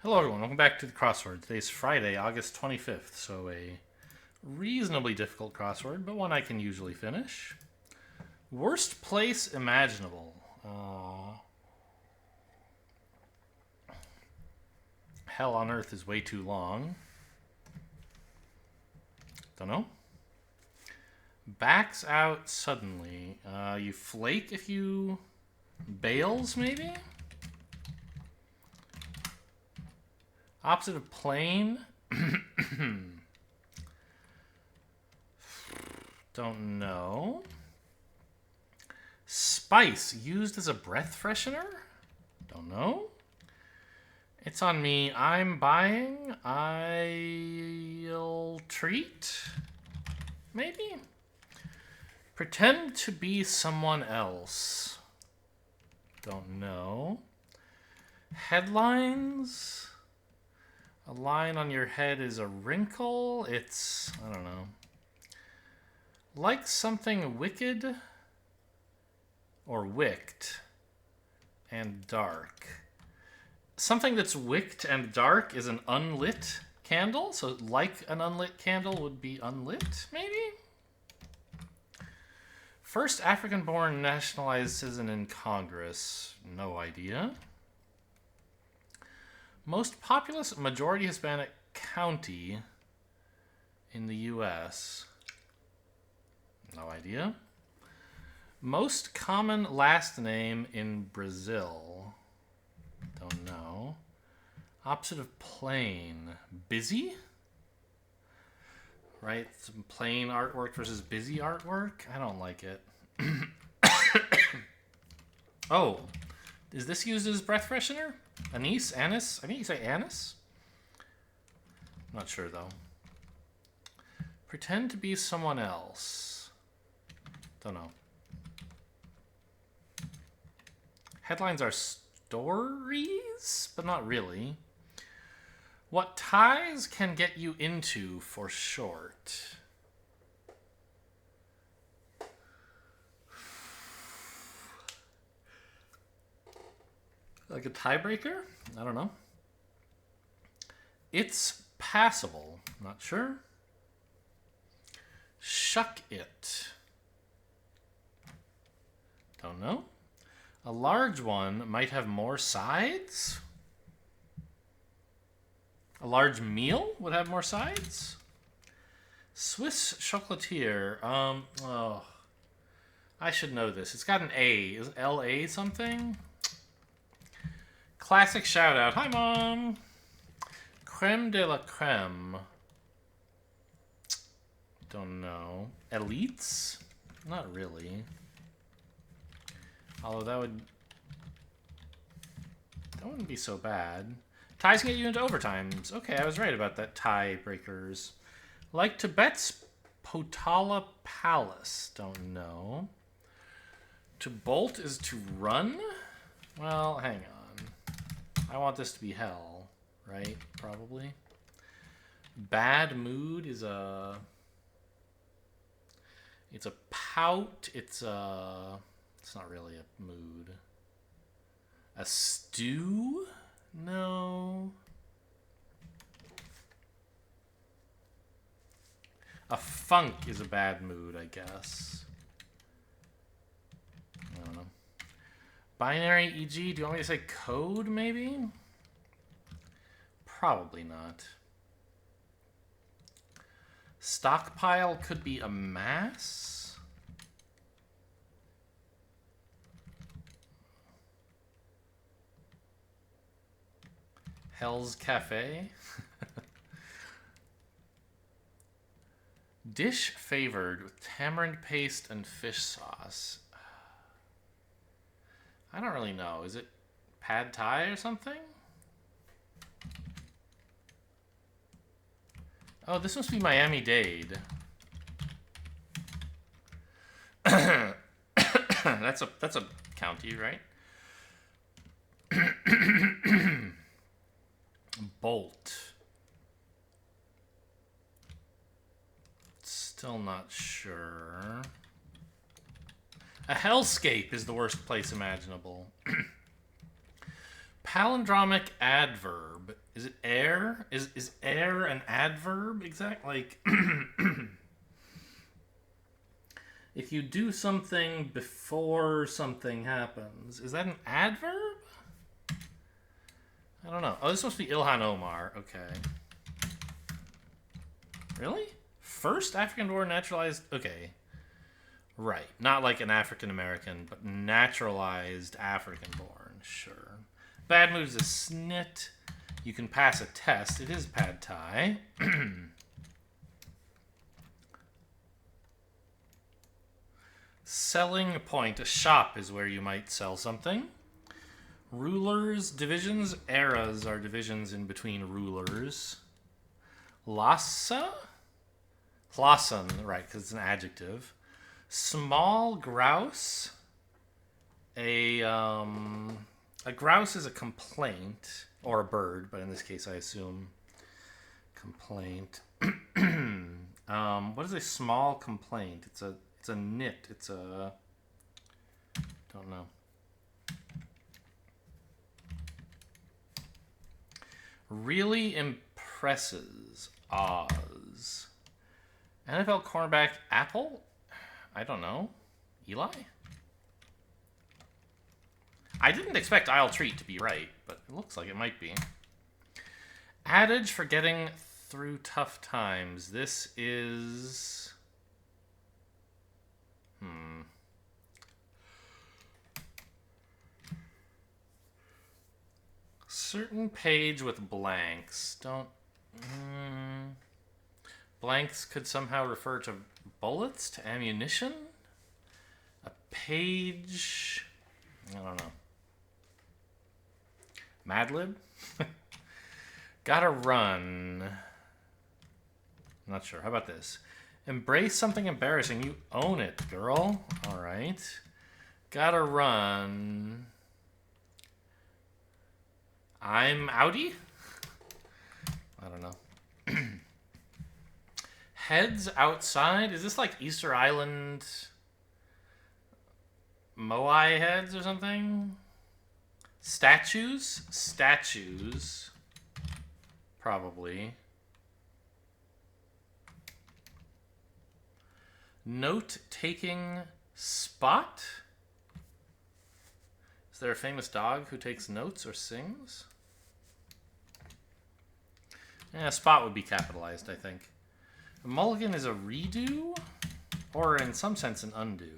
Hello everyone, welcome back to the crossword. Today's Friday, August 25th, so a reasonably difficult crossword, but one I can usually finish. Worst place imaginable. Hell on Earth is way too long. Don't know. Backs out suddenly. You flake if you bails, maybe? Opposite of plane. Don't know. Spice used as a breath freshener? Don't know. It's on me. I'm buying. I'll treat? Maybe? Pretend to be someone else. Don't know. Headlines? A line on your head is a wrinkle. It's, I don't know. Like something wicked or wicked and dark. Something that's wicked and dark is an unlit candle. So like an unlit candle would be unlit, maybe? First African-born nationalized citizen in Congress. No idea. Most populous, majority Hispanic county in the U.S. No idea. Most common last name in Brazil. Don't know. Opposite of plain. Busy? Right? Some plain artwork versus busy artwork? I don't like it. Oh. Is this used as breath freshener? Anise? Anise? I think you say anise? I'm not sure, though. Pretend to be someone else. Don't know. Headlines are stories, but not really. What ties can get you into for short? Like a tiebreaker? I don't know. It's passable. Not sure. Shuck it. Don't know. A large one might have more sides? A large meal would have more sides? Swiss chocolatier. Oh. I should know this. It's got an A. Is it L-A something? Classic shout out. Hi, Mom. Creme de la creme. Don't know. Elites? Not really. Although that wouldn't be so bad. Ties can get you into overtimes. Okay, I was right about that. Tiebreakers. Like Tibet's Potala Palace. Don't know. To bolt is to run? Well, hang on. I want this to be hell, right? Probably. Bad mood is a... It's a pout. It's a... It's not really a mood. A stew? No. A funk is a bad mood, I guess. I don't know. Binary EG, do you want me to say code, maybe? Probably not. Stockpile could be a mass? Hell's Cafe? Dish favored with tamarind paste and fish sauce. I don't really know. Is it pad thai or something? Oh, this must be Miami-Dade. That's a county, right? Bolt. Still not sure. A hellscape is the worst place imaginable. Palindromic adverb. Is it air? Is air an adverb? Exact like if you do something before something happens, is that an adverb? I don't know. Oh, this must be Ilhan Omar. Okay. Really? First African-born naturalized... Okay. Right. Not like an African-American, but naturalized African-born. Sure. Bad moves is snit. You can pass a test. It is pad thai. Selling point. A shop is where you might sell something. Rulers, divisions, eras are divisions in between rulers. Lhasa? Hlasan, right, because it's an adjective. Small grouse. A grouse is a complaint, or a bird, but in this case I assume complaint. What is a small complaint? It's a nit. It's a... don't know. Really impresses. Oz. NFL cornerback Apple? I don't know. Eli? I didn't expect I'll treat to be right, but it looks like it might be. Adage for getting through tough times. This is... Certain page with blanks. Don't... Blanks could somehow refer to bullets, to ammunition? A page... I don't know. Mad Lib? Gotta run. I'm not sure. How about this? Embrace something embarrassing. You own it, girl. All right. Gotta run. I'm outie? I don't know. Heads outside? Is this like Easter Island Moai heads or something? Statues? Statues. Probably. Note-taking spot? Is there a famous dog who takes notes or sings? Yeah, spot would be capitalized, I think. A mulligan is a redo? Or in some sense an undo.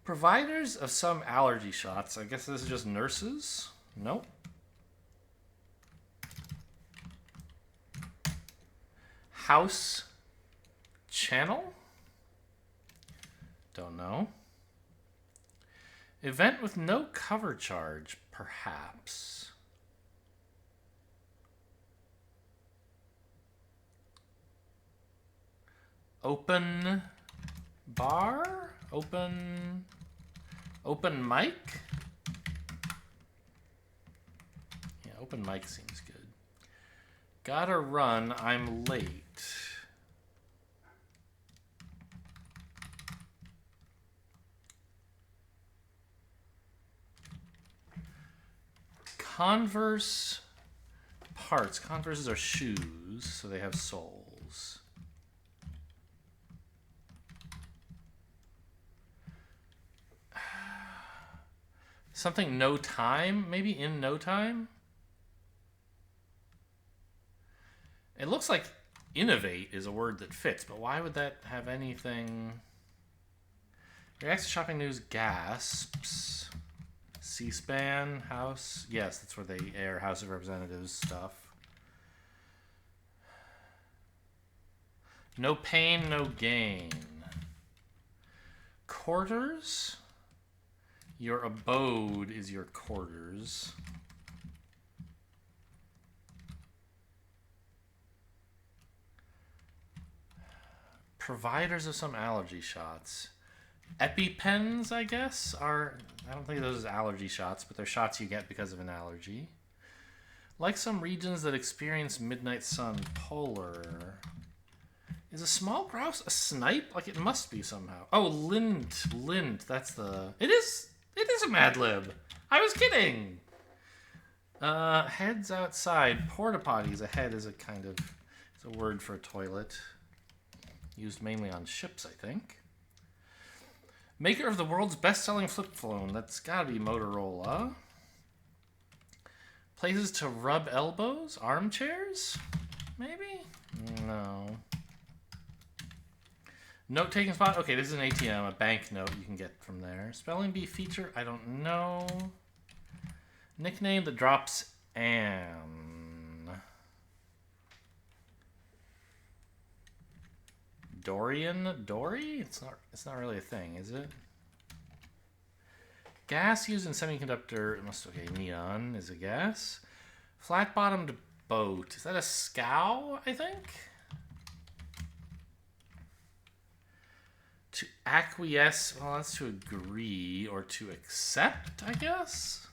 Providers of some allergy shots. I guess this is just nurses? Nope. House channel? Don't know. Event with no cover charge, perhaps. Open bar? Open mic? Yeah, open mic seems good. Gotta run, I'm late. Converse parts. Converses are shoes, so they have soles. Something no time? Maybe in no time? It looks like innovate is a word that fits, but why would that have anything... Reacts to shopping news, gasps. C-SPAN, House. Yes, that's where they air House of Representatives stuff. No pain, no gain. Quarters? Your abode is your quarters. Providers of some allergy shots. EpiPens, I guess, are... I don't think those are allergy shots, but they're shots you get because of an allergy. Like some regions that experience midnight sun, polar. Is a small grouse a snipe? Like, it must be somehow. Oh, lint. Lint, that's the... It is It is a Mad Lib. I was kidding. Heads outside. Porta potties. A head is a kind of... It's a word for a toilet. Used mainly on ships, I think. Maker of the world's best-selling flip phone. That's gotta be Motorola. Places to rub elbows? Armchairs? Maybe? No. Note-taking spot? Okay, this is an ATM, a bank note you can get from there. Spelling bee feature? I don't know. Nickname that drops Anne. Dorian? Dory? It's not really a thing, is it? Gas used in semiconductor. It must, okay, neon is a gas. Flat-bottomed boat. Is that a scow, I think? To acquiesce, well, that's to agree or to accept, I guess.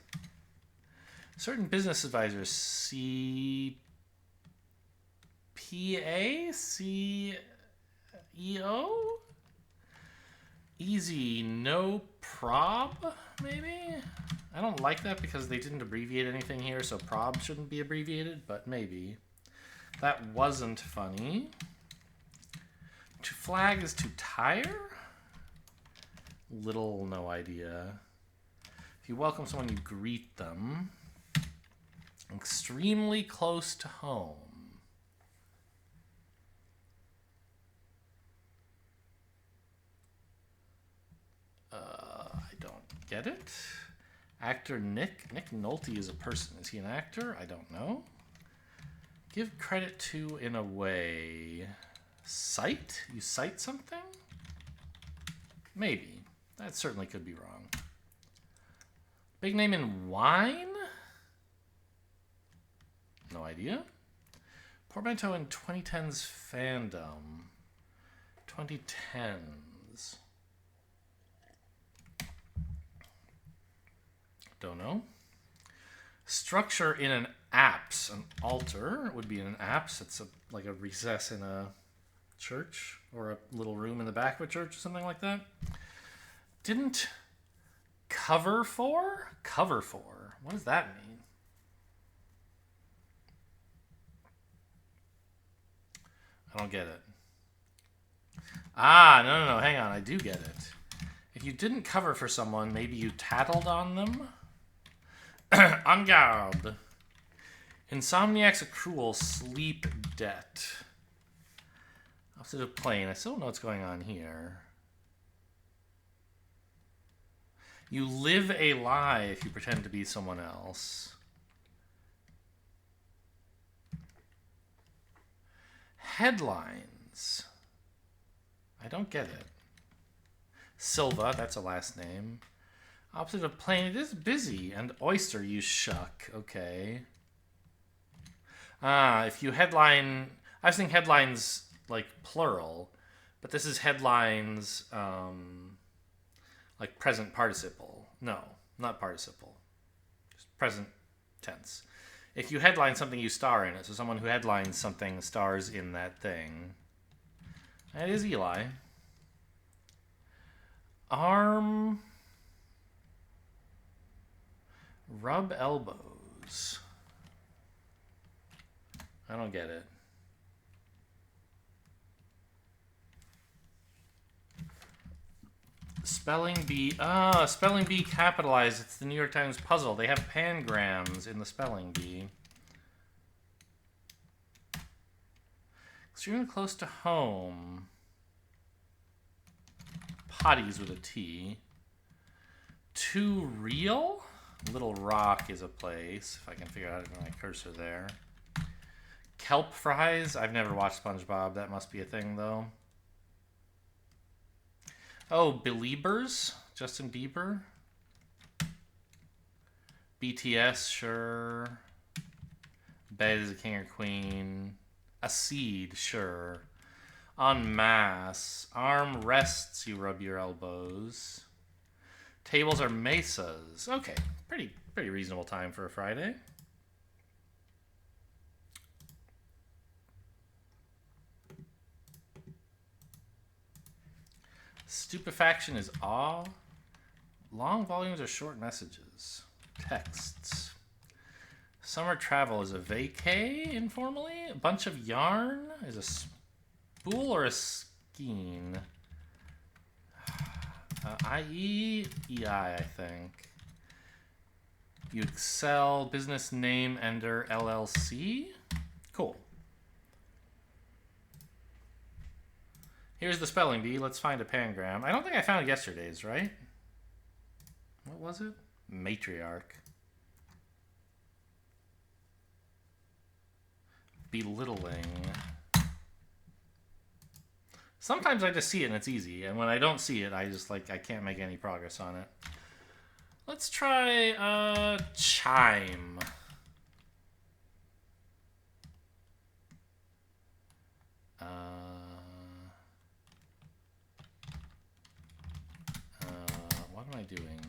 Certain business advisors, CPA, CEO, easy, no prob, maybe? I don't like that because they didn't abbreviate anything here, so prob shouldn't be abbreviated, but maybe. That wasn't funny. To flag is to tire? Little, no idea. If you welcome someone, you greet them. Extremely close to home. I don't get it. Actor Nick. Nick Nolte is a person. Is he an actor? I don't know. Give credit to in a way. Cite? You cite something? Maybe. That certainly could be wrong. Big name in wine? No idea. Portmanteau in 2010's fandom. 2010s. Don't know. Structure in an apse. An altar would be in an apse. It's like a recess in a church or a little room in the back of a church or something like that. Didn't cover for? Cover for. What does that mean? I don't get it. Ah, no, hang on. I do get it. If you didn't cover for someone, maybe you tattled on them? En garde. Insomniac's accrual, sleep debt. Opposite of plane. I still don't know what's going on here. You live a lie if you pretend to be someone else. Headlines. I don't get it. Silva, that's a last name. Opposite of plane, it is busy. And oyster, you shuck. Okay. If you headline... I was thinking headlines, like, plural. But this is headlines, like present participle. No, not participle. Just present tense. If you headline something, you star in it. So someone who headlines something stars in that thing. That is Eli. Arm... Rub elbows. I don't get it. Spelling bee. Spelling bee capitalized. It's the New York Times puzzle. They have pangrams in the spelling bee. Extremely close to home. Potties with a T. Too real? Little Rock is a place, if I can figure out how to get my cursor there. Kelp fries? I've never watched SpongeBob. That must be a thing, though. Oh, Beliebers? Justin Bieber? BTS, sure. Bed is a king or queen. A seed, sure. En masse. Arm rests, you rub your elbows. Tables are mesas. Okay, pretty reasonable time for a Friday. Stupefaction is awe. Long volumes or short messages. Texts. Summer travel is a vacay, informally. A bunch of yarn is a spool or a skein. IE, EI, I think. You excel, business name, ender, LLC. Cool. Here's the spelling bee. Let's find a pangram. I don't think I found yesterday's, right? What was it? Matriarch. Belittling. Sometimes I just see it and it's easy, and when I don't see it, I just I can't make any progress on it. Let's try chime. What am I doing?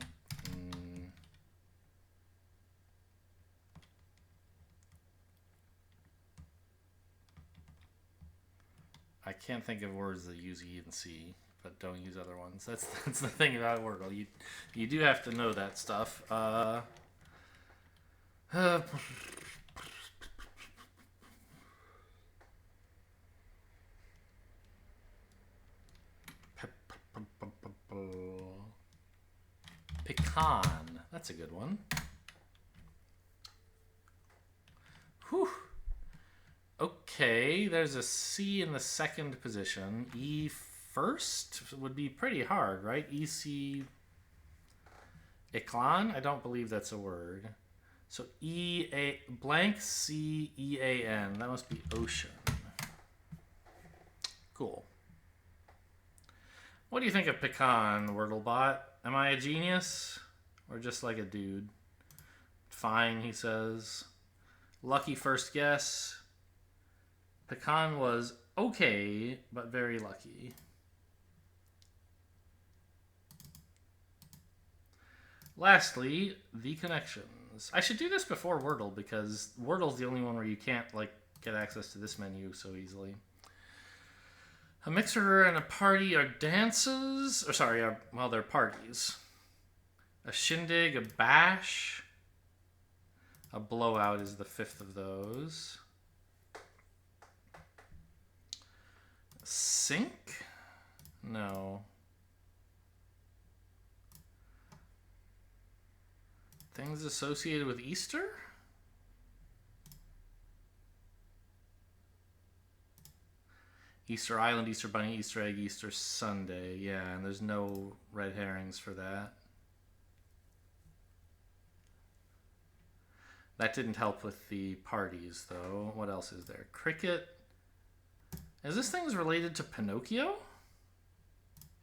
I can't think of words that use E and C, but don't use other ones. That's the thing about Wordle. You do have to know that stuff. Pecan. That's a good one. Whew. Okay, there's a C in the second position. E first would be pretty hard, right? EC Eclan? I don't believe that's a word. So blank CEAN. That must be ocean. Cool. What do you think of Pecan, Wordlebot? Am I a genius? Or just like a dude? Fine, he says. Lucky first guess. Pecan was okay, but very lucky. Lastly, the connections. I should do this before Wordle because Wordle's the only one where you can't get access to this menu so easily. A mixer and a party are dances. Or sorry, they're parties. A shindig, a bash. A blowout is the fifth of those. Sink? No. Things associated with Easter? Easter Island, Easter Bunny, Easter Egg, Easter Sunday. Yeah, and there's no red herrings for that. That didn't help with the parties, though. What else is there? Cricket. Is this thing related to Pinocchio?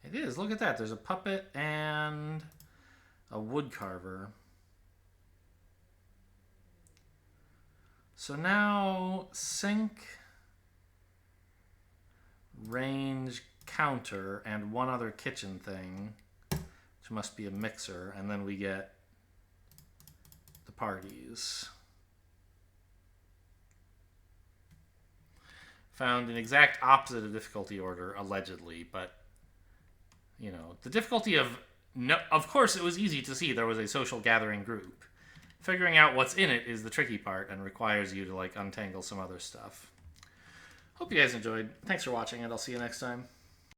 It is. Look at that. There's a puppet and a wood carver. So now sink, range, counter, and one other kitchen thing, which must be a mixer, and then we get the parties. Found an exact opposite of difficulty order, allegedly, but, you know, the difficulty of course it was easy to see there was a social gathering group. Figuring out what's in it is the tricky part and requires you to untangle some other stuff. Hope you guys enjoyed. Thanks for watching, and I'll see you next time.